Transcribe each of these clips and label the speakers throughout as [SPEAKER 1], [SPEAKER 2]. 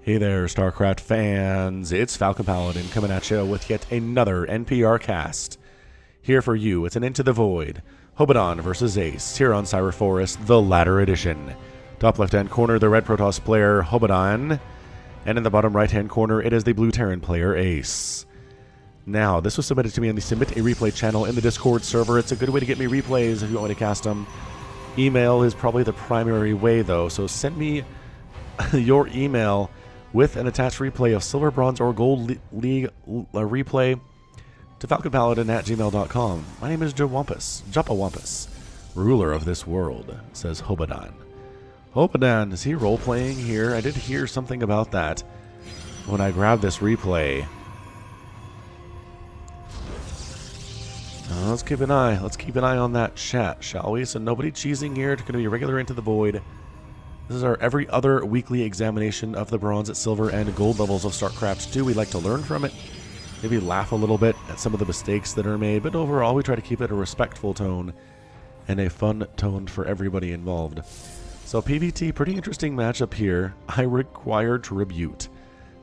[SPEAKER 1] Hey there, StarCraft fans. It's Falcon Paladin coming at you with yet another NPR cast. Here for you, it's an Into the Void. Hobodan versus Ace, here on Cyber Forest, the Ladder Edition. Top left-hand corner, the Red Protoss player, Hobodan. And in the bottom right-hand corner, it is the Blue Terran player, Ace. Now, this was submitted to me on the Submit a Replay channel in the Discord server. It's a good way to get me replays if you want me to cast them. Email is probably the primary way, though, so send me your email with an attached replay of Silver, Bronze, or Gold League replay to falconpaladin@gmail.com. My name is Japa Wampus, ruler of this world, says Hobodan. Hobodan, is he role-playing here? I did hear something about that when I grabbed this replay. Let's keep an eye on that chat, shall we? So nobody cheesing here. It's going to be a regular Into the Void. This is our every other weekly examination of the Bronze, Silver, and Gold levels of StarCraft 2. We like to learn from it, maybe laugh a little bit at some of the mistakes that are made, but overall we try to keep it a respectful tone and a fun tone for everybody involved. So PvT, pretty interesting matchup here. I require tribute.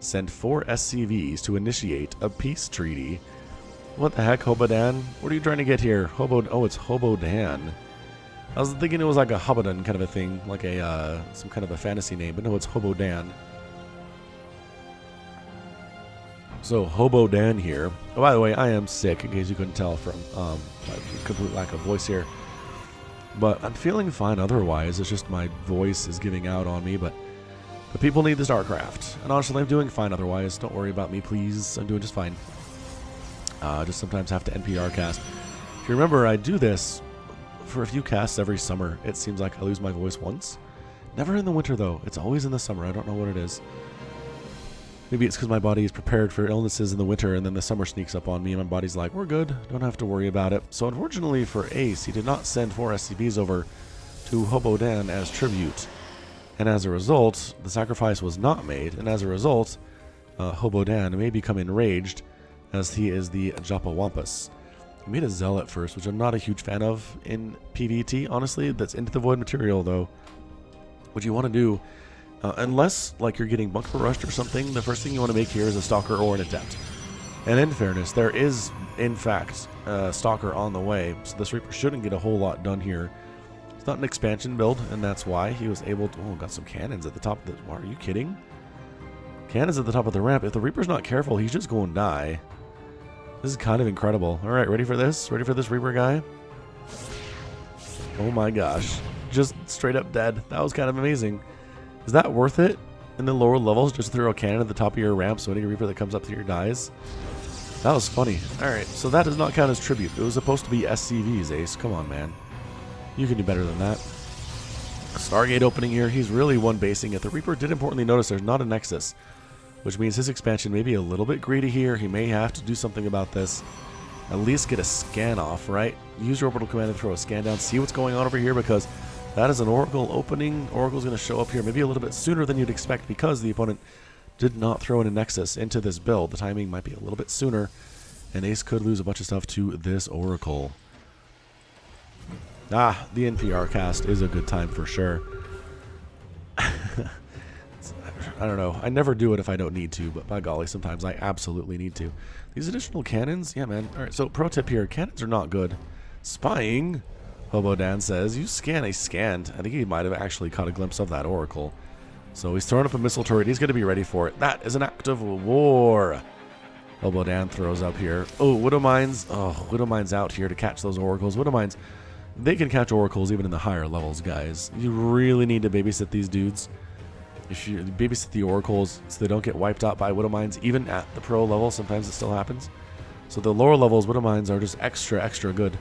[SPEAKER 1] Send 4 SCVs to initiate a peace treaty. What the heck, Hobodan? What are you trying to get here? Oh, it's Hobodan. I was thinking it was like a Hobodan kind of a thing, like a some kind of a fantasy name, but no, it's Hobodan. So Hobodan here. Oh, by the way, I am sick, in case you couldn't tell from my complete lack of voice here. But I'm feeling fine otherwise. It's just my voice is giving out on me, but the people need the StarCraft. And honestly, I'm doing fine otherwise. Don't worry about me, please. I'm doing just fine. Just sometimes have to NPR cast. If you remember, I do this for a few casts every summer. It seems like I lose my voice once. Never in the winter, though. It's always in the summer. I don't know what it is. Maybe it's because my body is prepared for illnesses in the winter, and then the summer sneaks up on me, and my body's like, we're good. Don't have to worry about it. So unfortunately for Ace, he did not send 4 SCVs over to Hobodan as tribute. And as a result, the sacrifice was not made. And as a result, Hobodan may become enraged, as he is the Japa Wampus. He made a Zealot first, which I'm not a huge fan of in PvT. Honestly, that's Into the Void material, though. What you want to do, unless like you're getting bunker rushed or something, the first thing you want to make here is a Stalker or an Adept. And in fairness, there is, in fact, a Stalker on the way, so this Reaper shouldn't get a whole lot done here. It's not an expansion build, and that's why he was able to... Oh, got some cannons at the top of the... Are you kidding? Cannons at the top of the ramp. If the Reaper's not careful, he's just going to die. This is kind of incredible. All right, ready for this? Ready for this Reaper guy? Oh my gosh. Just straight up dead. That was kind of amazing. Is that worth it in the lower levels? Just throw a cannon at the top of your ramp so any Reaper that comes up here dies? That was funny. All right, so that does not count as tribute. It was supposed to be SCVs, Ace. Come on, man. You can do better than that. Stargate opening here. He's really one-basing it. The Reaper did importantly notice there's not a Nexus, which means his expansion may be a little bit greedy here. He may have to do something about this. At least get a scan off, right? Use your orbital command and throw a scan down. See what's going on over here, because that is an Oracle opening. Oracle's going to show up here maybe a little bit sooner than you'd expect, because the opponent did not throw in a Nexus into this build. The timing might be a little bit sooner, and Ace could lose a bunch of stuff to this Oracle. The NPR cast is a good time for sure. I don't know. I never do it if I don't need to, but by golly, sometimes I absolutely need to. These additional cannons? Yeah, man. All right, so pro tip here. Cannons are not good. Spying, Hobodan says. You scan. I scanned. I think he might have actually caught a glimpse of that Oracle. So he's throwing up a missile turret. He's going to be ready for it. That is an act of war. Hobodan throws up here. Oh, Widow Mines. Oh, Widow Mines out here to catch those Oracles. Widow Mines, they can catch Oracles even in the higher levels, guys. You really need to babysit these dudes. If you babysit the Oracles so they don't get wiped out by Widow Mines, even at the pro level, sometimes it still happens. So the lower levels, Widow Mines are just extra good.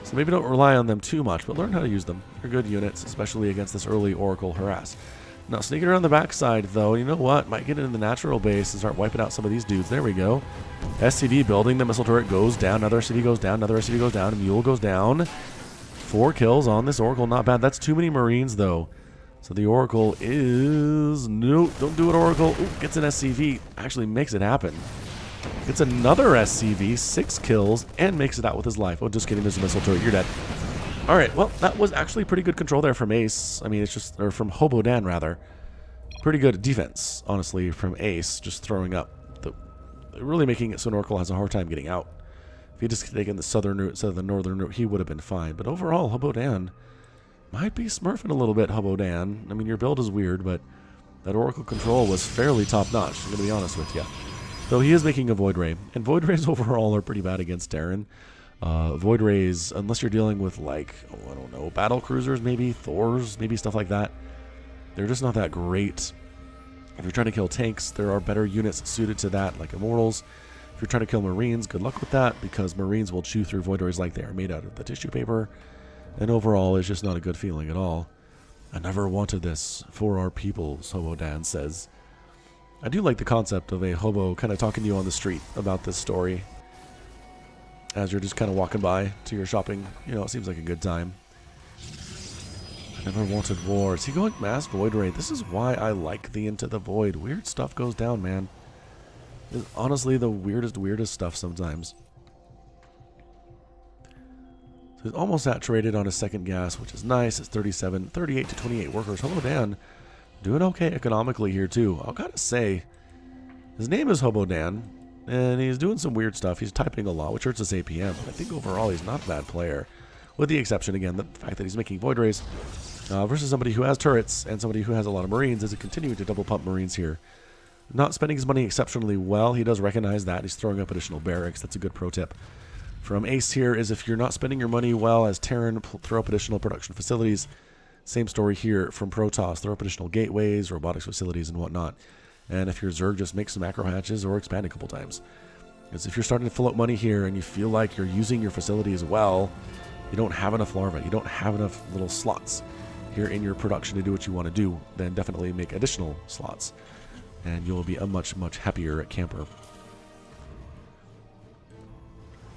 [SPEAKER 1] So maybe don't rely on them too much, but learn how to use them. They're good units, especially against this early Oracle harass. Now, sneaking around the backside, though, you know what? Might get into the natural base and start wiping out some of these dudes. There we go. SCV building. The missile turret goes down. Another SCV goes down. Another SCV goes down. A Mule goes down. 4 kills on this Oracle. Not bad. That's too many Marines, though. So the Oracle is... Nope, don't do it, Oracle. Ooh, gets an SCV. Actually makes it happen. Gets another SCV, 6 kills, and makes it out with his life. Oh, just kidding. There's a missile turret. You're dead. All right, well, that was actually pretty good control there from Ace. I mean, it's just... Or from Hobodan, rather. Pretty good defense, honestly, from Ace, just throwing up. Really making it so Oracle has a hard time getting out. If he just taken the southern route instead of the northern route, he would have been fine. But overall, Hobodan might be smurfing a little bit, Hobodan. I mean, your build is weird, but that Oracle control was fairly top-notch, I'm going to be honest with you. Though he is making a Void Ray, and Void Rays overall are pretty bad against Terran. Void Rays, unless you're dealing with, like, oh, I don't know, battle cruisers maybe, Thors, maybe stuff like that, they're just not that great. If you're trying to kill tanks, there are better units suited to that, like Immortals. If you're trying to kill Marines, good luck with that, because Marines will chew through Void Rays like they are made out of the tissue paper, and overall, it's just not a good feeling at all. I never wanted this for our peoples, Hobodan says. I do like the concept of a hobo kind of talking to you on the street about this story as you're just kind of walking by to your shopping. You know, it seems like a good time. I never wanted war. Is he going mass Void Ray? This is why I like the Into the Void. Weird stuff goes down, man. It's honestly the weirdest stuff sometimes. So he's almost saturated on his second gas, which is nice. It's 37, 38 to 28 workers. Hobodan doing okay economically here, too. I've got to say, his name is Hobodan, and he's doing some weird stuff. He's typing a lot, which hurts his APM. But I think overall he's not a bad player. With the exception, again, the fact that he's making Void Rays versus somebody who has turrets and somebody who has a lot of Marines is continuing to double pump Marines here. Not spending his money exceptionally well. He does recognize that. He's throwing up additional barracks. That's a good pro tip. From Ace here is if you're not spending your money well as Terran, throw up additional production facilities. Same story here from Protoss. Throw up additional gateways, robotics facilities, and whatnot. And if you're Zerg, just make some macro hatches or expand a couple times. Because if you're starting to fill up money here and you feel like you're using your facilities well, you don't have enough larvae, you don't have enough little slots here in your production to do what you want to do, then definitely make additional slots. And you'll be a much happier camper.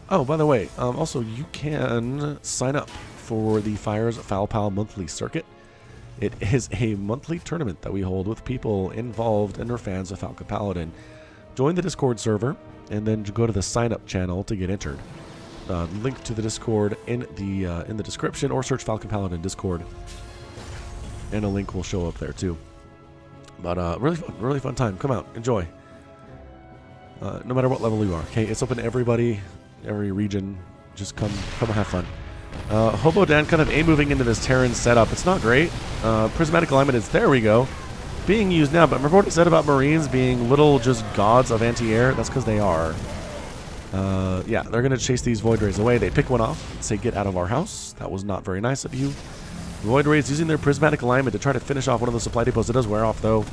[SPEAKER 1] Oh, by the way, also you can sign up for the Fires Foul Pal monthly circuit. It is a monthly tournament that we hold with people involved and are fans of Falcon Paladin. Join the Discord server and then go to the sign up channel to get entered. Link to the Discord in the description, or search Falcon Paladin Discord, and a link will show up there too. But really fun time. Come out, enjoy. No matter what level you are. Okay, it's open to everybody. Every region, just come have fun. Hobodan kind of moving into this Terran setup. It's not great. Prismatic alignment is, there we go, being used now. But remember what I said about Marines being little just gods of anti-air? That's because they are. Yeah, they're going to chase these Void Rays away. They pick one off and say, get out of our house. That was not very nice of you. Void Rays using their prismatic alignment to try to finish off one of the supply depots. It does wear off, though.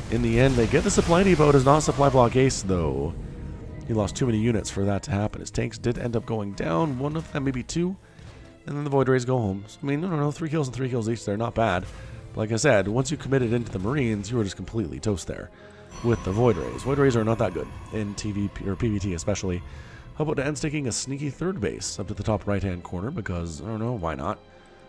[SPEAKER 1] In the end, they get the supply depot. It does not supply block Ace, though. He lost too many units for that to happen. His tanks did end up going down. One of them, maybe two. And then the Void Rays go home. So, I mean, no, 3 kills and 3 kills each. They're not bad. But like I said, once you committed into the Marines, you were just completely toast there with the Void Rays. Void Rays are not that good in TVP or PvT especially. Hobodan's taking a sneaky third base up to the top right-hand corner because, I don't know, why not?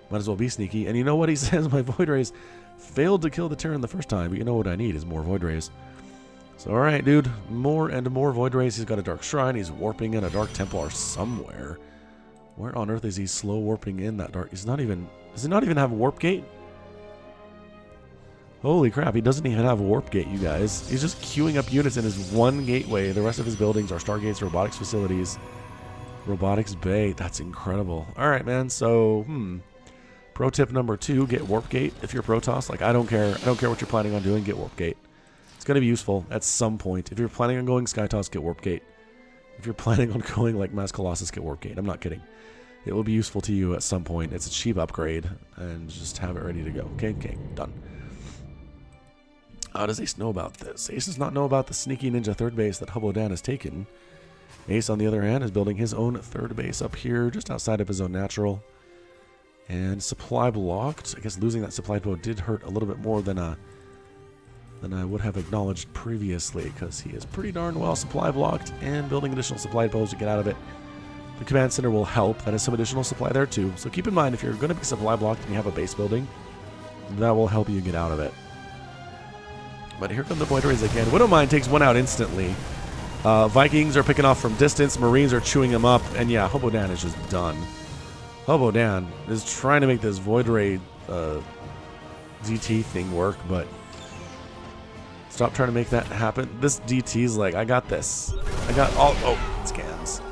[SPEAKER 1] Might as well be sneaky. And you know what he says? My Void Rays failed to kill the Terran the first time, but you know what I need is more Void Rays. So, alright, dude. More and more Void Rays. He's got a Dark Shrine. He's warping in a Dark Templar somewhere. Where on earth is he slow warping in that dark? He's not even... Does he not even have a warp gate? Holy crap, he doesn't even have a warp gate, you guys. He's just queuing up units in his one gateway. The rest of his buildings are Stargates, robotics facilities, robotics bay. That's incredible. Alright, man, so, pro tip number 2, get warp gate if you're Protoss. Like, I don't care. I don't care what you're planning on doing, get warp gate. It's going to be useful at some point. If you're planning on going Skytoss, get warp gate. If you're planning on going like Mass Colossus, get warp gate. I'm not kidding. It will be useful to you at some point. It's a cheap upgrade, and just have it ready to go. Okay, done. Does Ace know about this? Ace does not know about the sneaky ninja third base that Hobodan has taken. Ace, on the other hand, is building his own third base up here, just outside of his own natural. And supply blocked. I guess losing that supply depot did hurt a little bit more than I would have acknowledged previously, because he is pretty darn well supply blocked and building additional supply depots to get out of it. The command center will help. That is some additional supply there too. So keep in mind, if you're going to be supply blocked and you have a base building, that will help you get out of it. But here come the Void Rays again. Widowmine takes one out instantly. Vikings are picking off from distance. Marines are chewing him up. And yeah, Hobodan is just done. Hobodan is trying to make this Void Ray ZT thing work, but Stop trying to make that happen. This DT's like, I got this. I got all... Oh, scans.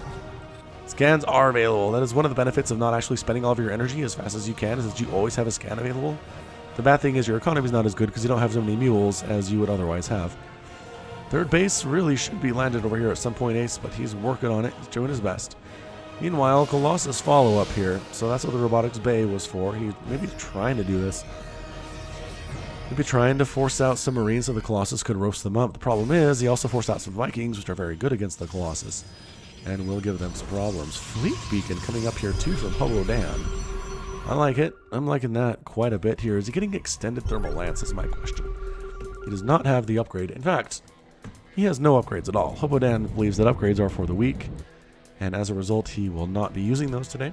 [SPEAKER 1] Scans are available. That is one of the benefits of not actually spending all of your energy as fast as you can, is that you always have a scan available. The bad thing is your economy is not as good because you don't have so many mules as you would otherwise have. Third base really should be landed over here at some point, Ace, but he's working on it. He's doing his best. Meanwhile, Colossus follow up here. So that's what the Robotics Bay was for. He's maybe trying to do this. Maybe trying to force out some Marines so the Colossus could roast them up. The problem is he also forced out some Vikings, which are very good against the Colossus, and will give them some problems. Fleet Beacon coming up here too from Hobodan. I like it. I'm liking that quite a bit here. Is he getting extended thermal lance is my question. He does not have the upgrade. In fact, he has no upgrades at all. Hobodan believes that upgrades are for the weak, and as a result, he will not be using those today.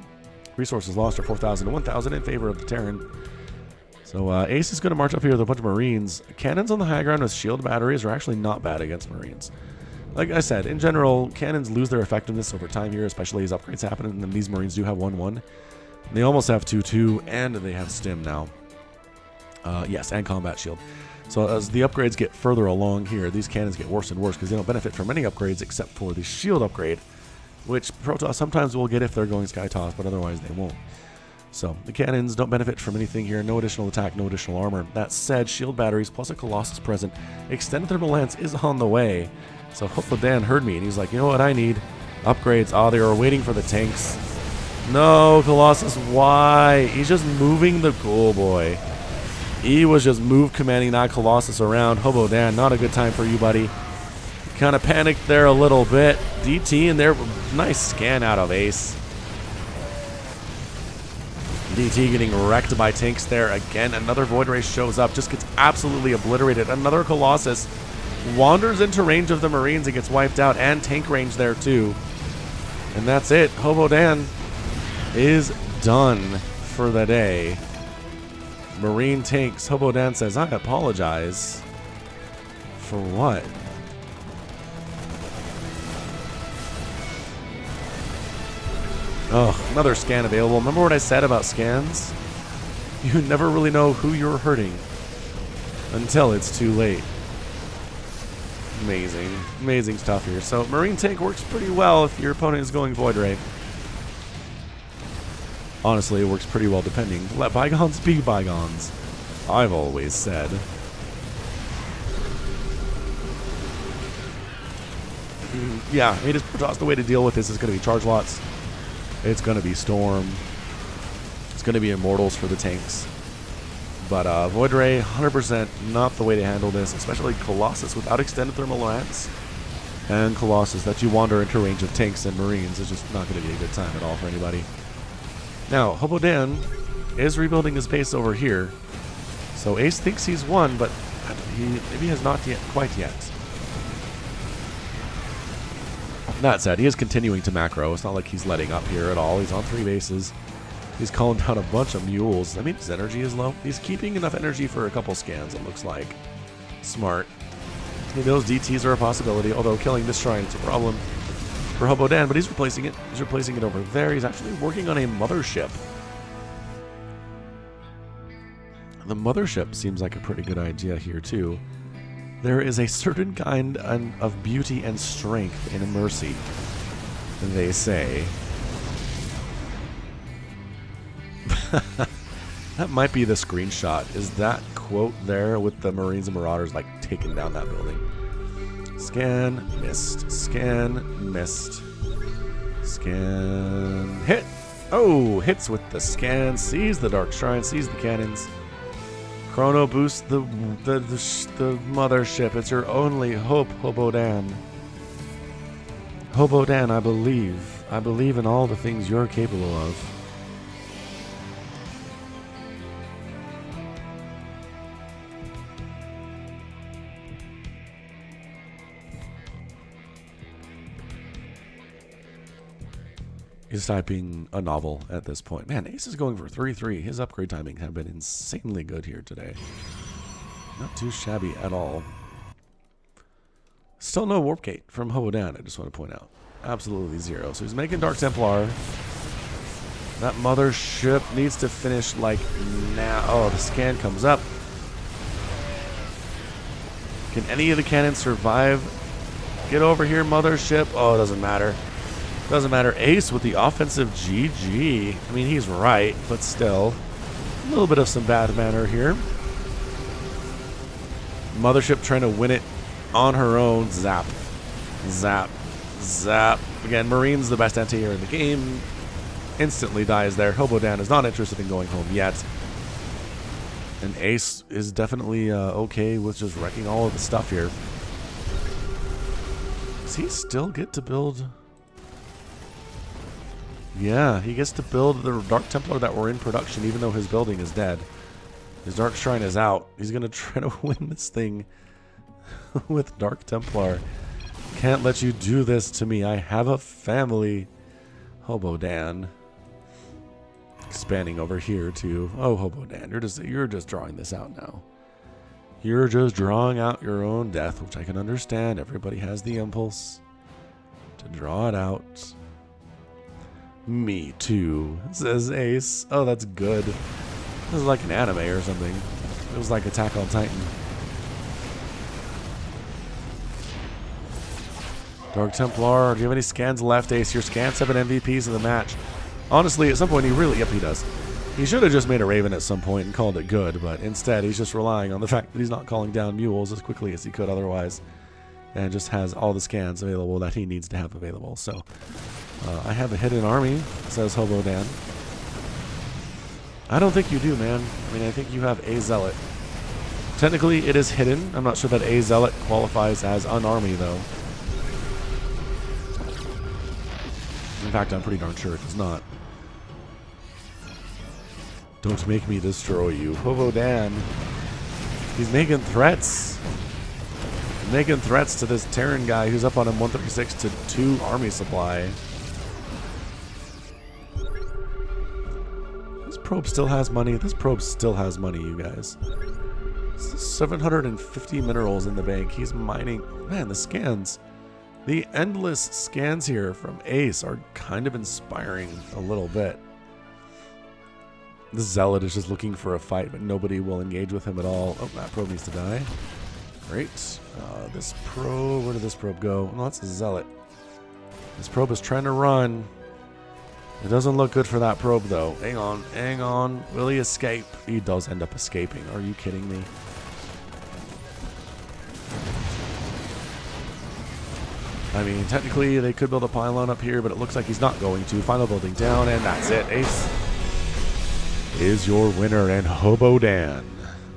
[SPEAKER 1] Resources lost are 4,000 to 1,000 in favor of the Terran. So Ace is going to march up here with a bunch of Marines. Cannons on the high ground with shield batteries are actually not bad against Marines. Like I said, in general, cannons lose their effectiveness over time here, especially as upgrades happen, and then these Marines do have 1-1. They almost have 2-2, and they have stim now. Yes, and combat shield. So as the upgrades get further along here, these cannons get worse and worse because they don't benefit from any upgrades except for the shield upgrade, which Protoss sometimes will get if they're going Sky Toss, but otherwise they won't. So the cannons don't benefit from anything here. No additional attack, no additional armor. That said, shield batteries plus a Colossus present. Extended thermal lance is on the way. So Hobodan heard me and he's like, you know what I need? Upgrades. Oh, they were waiting for the tanks. No, Colossus, why? He's just moving the ghoul boy. He was just move commanding that Colossus around. Hobodan, not a good time for you, buddy. Kind of panicked there a little bit. DT in there. Nice scan out of Ace. DT getting wrecked by tanks there again. Another Void Ray shows up, just gets absolutely obliterated. Another Colossus wanders into range of the Marines and gets wiped out, and tank range there too. And that's it. Hobodan is done for the day. Marine tanks. Hobodan says, I apologize. For what? Oh, another scan available. Remember what I said about scans? You never really know who you're hurting until it's too late. Amazing. Amazing stuff here. So, Marine tank works pretty well if your opponent is going Void Ray. Honestly, it works pretty well depending. Let bygones be bygones. I've always said. Yeah, I mean, just the way to deal with this is going to be charge lots. It's going to be Storm. It's going to be Immortals for the tanks. But Void Ray, 100% not the way to handle this, especially Colossus without extended thermal lance. And Colossus that you wander into range of tanks and Marines is just not going to be a good time at all for anybody. Now, Hobodan is rebuilding his base over here. So Ace thinks he's won, but he maybe has not yet, quite yet. That said, he is continuing to macro. It's not like he's letting up here at all. He's on 3 bases. He's calling down a bunch of mules. I mean, his energy is low. He's keeping enough energy for a couple scans, it looks like. Smart. He knows DTs are a possibility, although killing this shrine is a problem for Hobodan, but he's replacing it. He's replacing it over there. He's actually working on a mothership. The mothership seems like a pretty good idea here, too. There is a certain kind of beauty and strength in mercy, they say. That might be the screenshot. Is that quote there with the Marines and Marauders like taking down that building? Scan, missed. Scan, missed. Scan, hit. Oh, hits with the scan. Sees the Dark Shrine, sees the cannons. Chrono boost the mothership. It's your only hope, Hobodan. Hobodan, I believe. I believe in all the things you're capable of. He's typing a novel at this point. Man, Ace is going for 3-3. His upgrade timing have been insanely good here today. Not too shabby at all. Still no Warp Gate from Hobodan, I just want to point out. Absolutely 0. So he's making Dark Templar. That mothership needs to finish like now. Oh, the scan comes up. Can any of the cannons survive? Get over here, mothership. Oh, it doesn't matter. Doesn't matter. Ace with the offensive GG. I mean, he's right, but still. A little bit of some bad manner here. Mothership trying to win it on her own. Zap. Zap. Zap. Again, Marine's the best anti-air in the game. Instantly dies there. Hobodan is not interested in going home yet. And Ace is definitely okay with just wrecking all of the stuff here. Does he still get to build? Yeah, he gets to build the Dark Templar that were in production even though his building is dead. His Dark Shrine is out. He's going to try to win this thing with Dark Templar. Can't let you do this to me. I have a family. Hobodan. Expanding over here to... Oh, Hobodan, you're just drawing this out now. You're just drawing out your own death, which I can understand. Everybody has the impulse to draw it out. Me too, says Ace. Oh, that's good. This is like an anime or something. It was like Attack on Titan. Dark Templar, do you have any scans left, Ace? Your scans have been MVPs of the match. Honestly, at some point he really... Yep, he does. He should have just made a Raven at some point and called it good, but instead he's just relying on the fact that he's not calling down mules as quickly as he could otherwise, and just has all the scans available that he needs to have available. So, I have a hidden army, says Hobodan. I don't think you do, man. I mean, I think you have a Zealot. Technically, it is hidden. I'm not sure that a Zealot qualifies as an army, though. In fact, I'm pretty darn sure it does not. Don't make me destroy you. Hobodan. He's making threats. Making threats to this Terran guy who's up on him 136 to 2 army supply. This probe still has money. This probe still has money, you guys. 750 minerals in the bank. He's mining. Man, the scans. The endless scans here from Ace are kind of inspiring a little bit. The Zealot is just looking for a fight, but nobody will engage with him at all. Oh, that probe needs to die. Great. This probe, where did this probe go? No, that's a Zealot. This probe is trying to run. It doesn't look good for that probe, though. Hang on, hang on. Will he escape? He does end up escaping. Are you kidding me? I mean, technically, they could build a pylon up here, but it looks like he's not going to. Final building down, and that's it. Ace is your winner, and Hobodan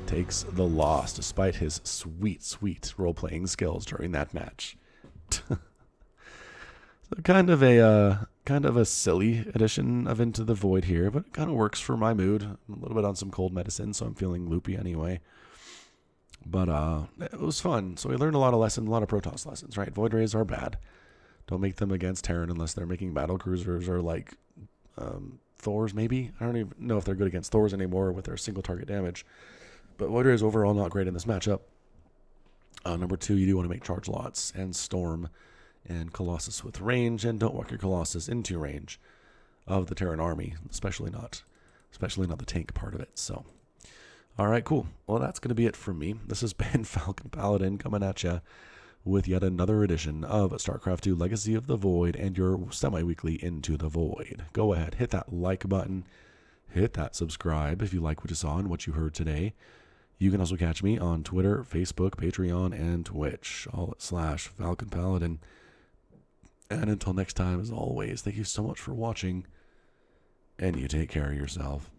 [SPEAKER 1] takes the loss despite his sweet, sweet role-playing skills during that match. So kind of a silly edition of Into the Void here, but it kind of works for my mood. I'm a little bit on some cold medicine, so I'm feeling loopy anyway. But it was fun. So we learned a lot of lessons, a lot of Protoss lessons, right? Void Rays are bad. Don't make them against Terran unless they're making battle cruisers or like Thors, maybe. I don't even know if they're good against Thors anymore with their single target damage. But Void Rays overall not great in this matchup. Number 2, you do want to make charge lots and Storm and Colossus with range, and don't walk your Colossus into range of the Terran army, especially not the tank part of it. So. All right, cool. Well, that's going to be it for me. This has been Falcon Paladin coming at you with yet another edition of StarCraft 2 Legacy of the Void and your semi-weekly Into the Void. Go ahead, hit that like button, hit that subscribe if you like what you saw and what you heard today. You can also catch me on Twitter, Facebook, Patreon, and Twitch, all at /Falcon Paladin. And until next time, as always, thank you so much for watching, and you take care of yourself.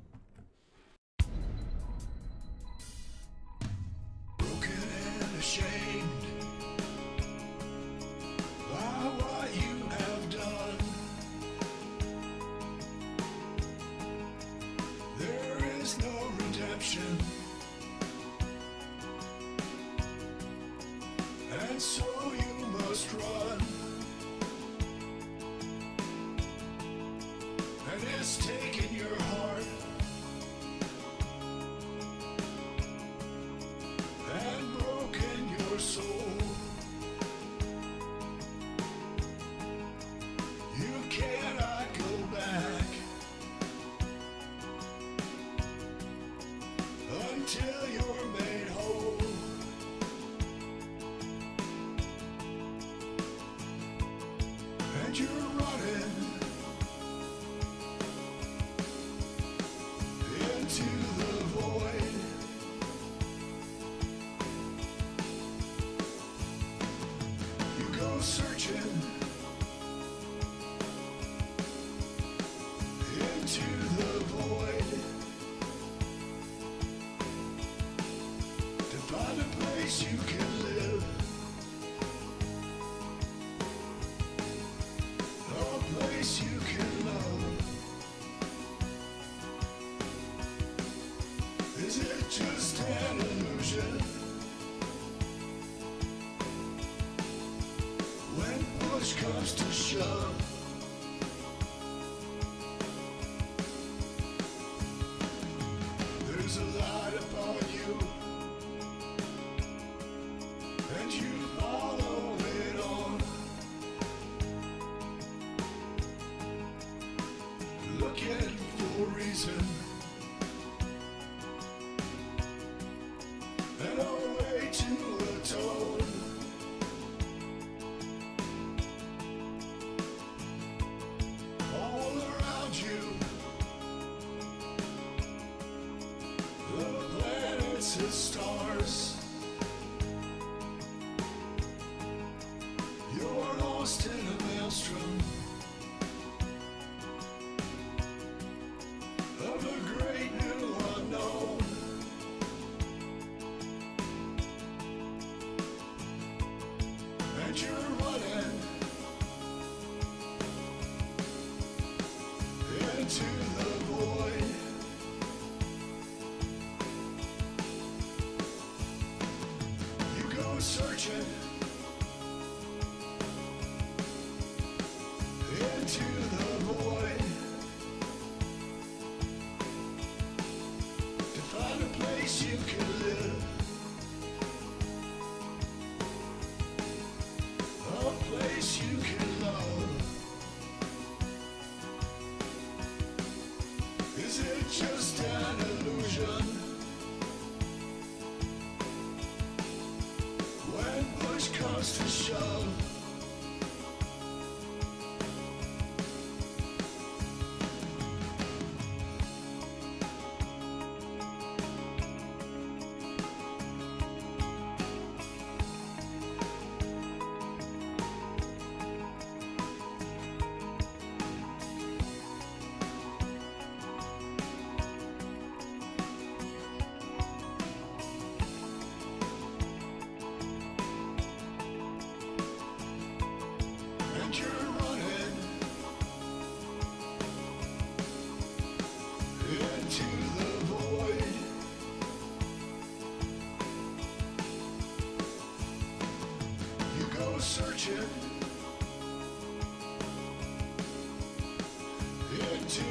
[SPEAKER 2] And so you must run, and it's taking your heart into the void. You go searching into the void to find a place you can live, a place you can love. Is it just an illusion? When push comes to shove, there's a light upon you, and you follow it on, looking for a reason and a way to atone. All around you, the planets and stars. You're lost in a maelstrom of a great new unknown. And you're running into the void. You go searching into the void to find a place you can live, a place you can love. Is it just an illusion? When push comes to shove, and you're running into the void. You go searching into